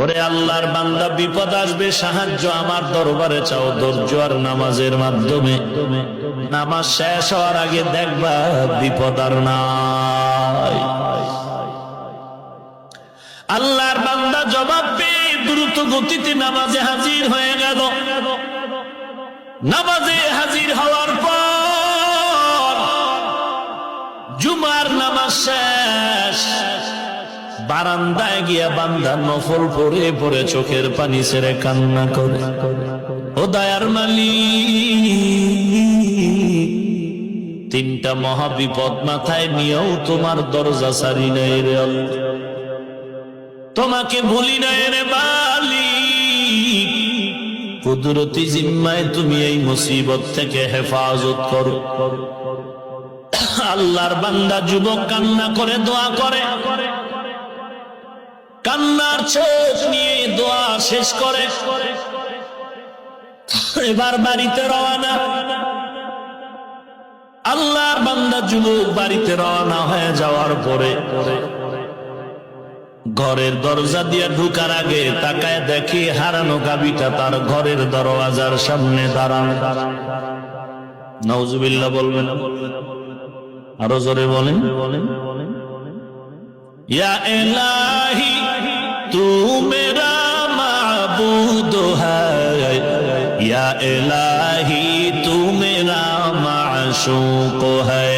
ওরে আল্লাহর বান্দা, বিপদ আসবে, সাহায্য আমার দরবারে চাও ধৈর্য আর নামাজের মাধ্যমে। নামাজ শেষ হওয়ার আগে দেখবা বিপদ আর নাই। আল্লাহর বান্দা জবাব পেয়ে দ্রুত গতিতে নামাজে হাজির হয়ে গেল। নামাজে হাজির হওয়ার পর জুমার নামাজ শেষ, বারান্দায় গিয়া বান্দা নফল পড়ে পড়ে চোখের পানি ছেড়ে কান্না করে, ও দয়ার মালিক, তিনটা মহা বিপদ মাথায় নিয়েও তোমার দরজা ছাড়ি নাই রে আল্লাহ, তোমাকে ভুলি নাই রে মালিক, কুদরতি জিম্মায় তুমি এই মুসিবত থেকে হেফাজত করো। আল্লাহর বান্দা যুবক কান্না করে দোয়া করে, কান্নার চোখ নিয়ে দোয়া শেষ করে এবার বাড়িতে রওনা। আল্লাহর বান্দা যুবক বাড়িতে রওনা হয়ে যাওয়ার পরে ঘরের দরজা দিয়ে ঢুকার আগে তাকায় দেখি হারানো গাভীটা তার ঘরের দরওয়াজার সামনে দাঁড়ানো। নাউজুবিল্লাহ বলবেন, আরো জোরে বলেন। या इलाही तू मेरा माबूद है, या इलाही तू मेरा माशूक है,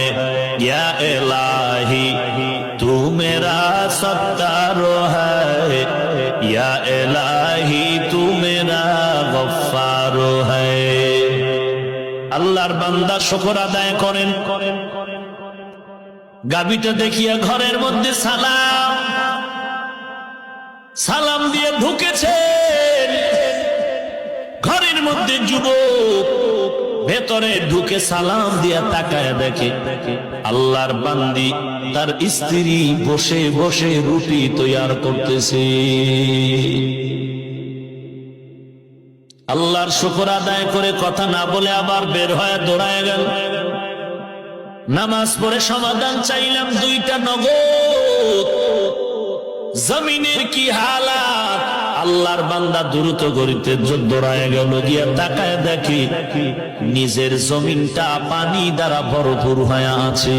या इलाही तू मेरा सत्तार है, या इलाही तू मेरा गफ्फार है। আল্লাহর বান্দা শুকর আদায় করেন। গাভীটা দেখিয়া ঘরের মধ্যে সালাম দিয়ে ঢুকেছে। ঘরের মধ্যে যুবক ভেতরে ঢুকে সালাম দিয়া তাকায় দেখে আল্লাহর বান্দি তার স্ত্রী বসে বসে রুটি তৈরি করতেছে। আল্লাহর শুকর আদায় করে কথা না বলে আবার বের হয়ে দৌড়ায় গেল। নামাজ পড়ে সমাধান চাইলাম, দুইটা নগদ। জমিনের কি হালাত! আল্লাহর বান্দা দ্রুত গতিতে দৌড়ায় গেল, গিয়া তাকায় দেখি নিজের জমিনটা পানি দ্বারা ভরপুর হয়ে আছে।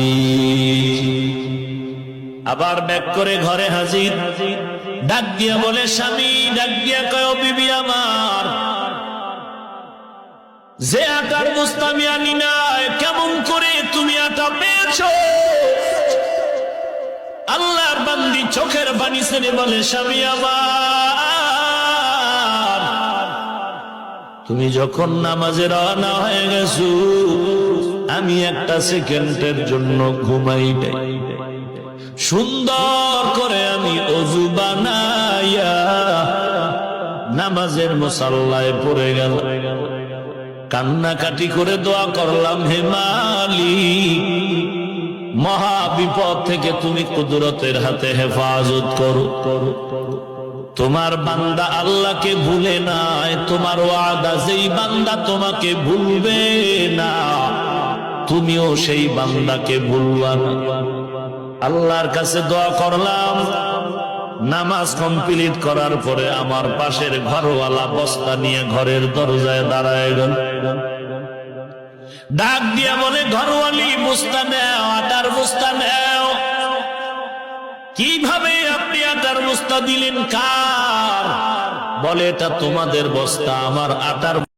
আবার ব্যাক করে ঘরে হাজির, ডাক দিয়া বলে স্বামী, ডাক দিয়া কয়, ও বিবি আমার, যে আটার বস্তা আমি আনি নাই, কেমন করে তুমি আটা পেয়েছো? আল্লাহর বান্দি চোখের পানি ছেড়ে বলে, স্বামী আমার, তুমি যখন নামাজে রওনা হয়ে গেছো, আমি একটা সেকেন্ডের জন্য ঘুমাই নাই। সুন্দর করে আমি ওযু বানাইয়া নামাজের মুসাল্লায় পড়ে গেল। কান্নাকাটি করে দোয়া করলাম, হে মালিক, মহা বিপদ থেকে তুমি কুদরতের হাতে হেফাজত করো। তোমার বান্দা আল্লাহকে ভুলে নাই, তোমার ওয়াদা যেই বান্দা তোমাকে ভুলবে না, তুমিও সেই বান্দাকে ভুলবা না। আল্লাহর কাছে দোয়া করলাম। নামাজ কমপ্লিট করার পরে আমার পাশের ঘরওয়ালা বস্তা নিয়ে ঘরের দরজায় দাঁড়ায় গেল। ডাক দিয়া বলে, ঘরওয়ালি, বস্তা নেও, আটার বস্তা নেও। কিভাবে আপনি আটার বস্তা দিলেন? কার? বলে, এটা তোমাদের বস্তা, আমার আটার